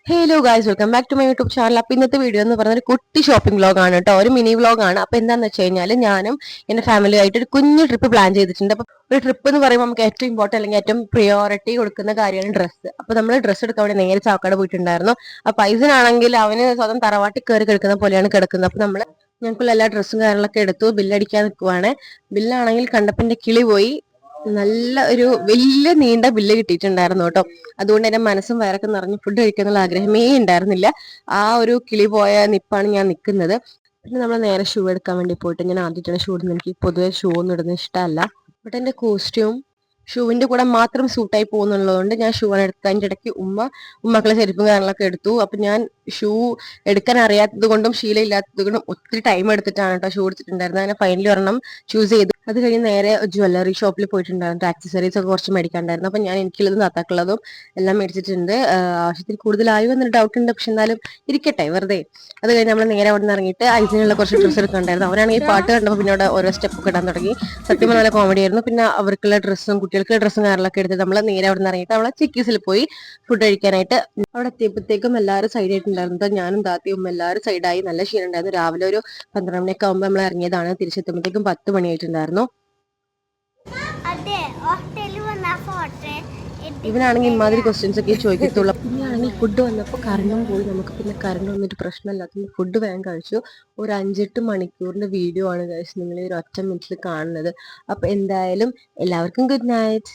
Hello guys, welcome back to my YouTube channel. അപ്പൊ ഇന്നത്തെ video എന്ന് പറഞ്ഞ ഒരു കുട്ടി ഷോപ്പിംഗ് വ്ലോഗ് ആണ് കേട്ടോ, ഒരു മിനി വ്ലോഗ് ആണ്. അപ്പൊ എന്താന്ന് വെച്ച് കഴിഞ്ഞാൽ ഞാനും എന്റെ ഫാമിലി ആയിട്ട് ഒരു കുഞ്ഞു ട്രിപ്പ് പ്ലാൻ ചെയ്തിട്ടുണ്ട്. അപ്പൊ ഒരു ട്രിപ്പ് എന്ന് പറയുമ്പോൾ നമുക്ക് ഏറ്റവും ഇമ്പോർട്ടന്റ് അല്ലെങ്കിൽ ഏറ്റവും പ്രിയോറിറ്റി കൊടുക്കുന്ന കാര്യമാണ് ഡ്രസ്സ്. അപ്പൊ നമ്മൾ ഡ്രസ്സ് എടുക്കാൻ വേണ്ടി നേരെ ചാവക്കാട് പോയിട്ടുണ്ടായിരുന്നു. അപ്പൊ പൈസനാണെങ്കിൽ അവന് സ്വന്തം തറവാട്ടിൽ കയറി കിടക്കുന്ന പോലെയാണ് കിടക്കുന്നത്. അപ്പൊ നമ്മള് ഞങ്ങൾക്കുള്ള എല്ലാ ഡ്രസ്സും കാര്യങ്ങളൊക്കെ എടുത്തു, ബില്ലടിക്കാൻ നിൽക്കുവാണ്. ബില്ലാണെങ്കിൽ കണ്ടപ്പന്റെ കിളി പോയി. നല്ല ഒരു വലിയ നീണ്ട ബില്ല് കിട്ടിയിട്ടുണ്ടായിരുന്നു കേട്ടോ. അതുകൊണ്ട് എന്റെ മനസ്സും വയറൊക്കെ നിറഞ്ഞ് ഫുഡ് കഴിക്കാനുള്ള ആഗ്രഹമേ ഉണ്ടായിരുന്നില്ല. ആ ഒരു കിളി പോയ നിപ്പാണ് ഞാൻ നിൽക്കുന്നത്. പിന്നെ നമ്മൾ നേരെ ഷൂ എടുക്കാൻ വേണ്ടി പോയിട്ട്, ഞാൻ ആദ്യമായിട്ടാണ് ഷൂ ഇടുന്നത്. എനിക്ക് പൊതുവെ ഷൂ ഒന്നും ഇടുന്നത് ഇഷ്ടമല്ല. ബട്ട് എന്റെ കോസ്റ്റ്യൂം ഷൂവിന്റെ കൂടെ മാത്രം സൂട്ടായി പോകുന്നുള്ളതുകൊണ്ട് ഞാൻ ഷൂ ആണ് എടുത്തത്. അതിന്റെ ഇടയ്ക്ക് ഉമ്മക്കളെ ചെരുപ്പും കാര്യങ്ങളൊക്കെ എടുത്തു. അപ്പൊ ഞാൻ ഷൂ എടുക്കാൻ അറിയാത്തത് കൊണ്ടും ശീലമില്ലാത്തത് കൊണ്ടും ഒത്തിരി ടൈം എടുത്തിട്ടാണ് കേട്ടോ ഷൂ എടുത്തിട്ടുണ്ടായിരുന്നത്. അങ്ങനെ ഫൈനലി ഒരെണ്ണം ചൂസ് ചെയ്തു. അത് കഴിഞ്ഞ് നേരെ ജ്വല്ലറി ഷോപ്പിൽ പോയിട്ടുണ്ടായിരുന്നു. ആക്സസറീസ് ഒക്കെ കുറച്ച് മേടിക്കാണ്ടായിരുന്നു. അപ്പൊ ഞാൻ എനിക്കുള്ളതും താത്താക്കുള്ളതും എല്ലാം മേടിച്ചിട്ടുണ്ട്. ആവശ്യത്തിൽ കൂടുതലായി എന്നൊരു ഡൗട്ട് ഉണ്ട്, പക്ഷെ എന്നാലും ഇരിക്കട്ടെ വെറുതെ. അത് കഴിഞ്ഞ് നമ്മൾ നേരെ അവിടെ നിന്ന് ഇറങ്ങിയിട്ട് ഐസിനുള്ള കുറച്ച് ഡ്രസ്സ് എടുക്കണ്ടായിരുന്നു. അവരാണെങ്കിൽ പാട്ട് കണ്ടപ്പോൾ പിന്നെ അവിടെ ഓരോ സ്റ്റെപ്പ് ഒക്കെ ഇടാൻ തുടങ്ങി. സത്യം നല്ല കോമഡി ആയിരുന്നു. പിന്നെ അവർക്കുള്ള ഡ്രസ്സും കുട്ടികൾക്കുള്ള ഡ്രസ്സും കാര്യങ്ങളൊക്കെ എടുത്ത് നമ്മൾ നേരെ അവിടെ നിന്ന് ഇറങ്ങിയിട്ട് നമ്മളെ ചിക്കീസിൽ പോയി ഫുഡ് കഴിക്കാനായിട്ട്. അവിടെ എത്തിയപ്പോഴത്തേക്കും എല്ലാവരും സൈഡ് ആയിട്ടുണ്ടായിരുന്നു. ഞാനും താത്തയും എല്ലാവരും സൈഡായി. നല്ല ക്ഷീണം ഉണ്ടായിരുന്നു. രാവിലെ ഒരു 12 മണിയൊക്കെ ആകുമ്പോൾ നമ്മൾ ഇറങ്ങിയതാണ്. തിരിച്ചെത്തുമ്പോഴത്തേക്കും 10 മണിയായിട്ടുണ്ടായിരുന്നു. ഇവനാണെങ്കിൽ ഇമാതിരി ക്വസ്റ്റ്യൻസ് ഒക്കെ ചോദിക്കത്തുള്ളൂ. പിന്നെയാണെങ്കിൽ ഫുഡ് വന്നപ്പോൾ കറണ്ടും പോയി. നമുക്ക് പിന്നെ കറണ്ട് വന്നിട്ട് പ്രശ്നമില്ലാത്തതുകൊണ്ട് ഫുഡ് വേഗം കഴിച്ചു. ഒരു 5-8 മണിക്കൂറിന്റെ വീഡിയോ ആണ് കഴിച്ച് നിങ്ങൾ ഈ ഒരു ഒറ്റ മിനിറ്റിൽ കാണുന്നത്. അപ്പൊ എന്തായാലും എല്ലാവർക്കും ഗുഡ് നൈറ്റ്.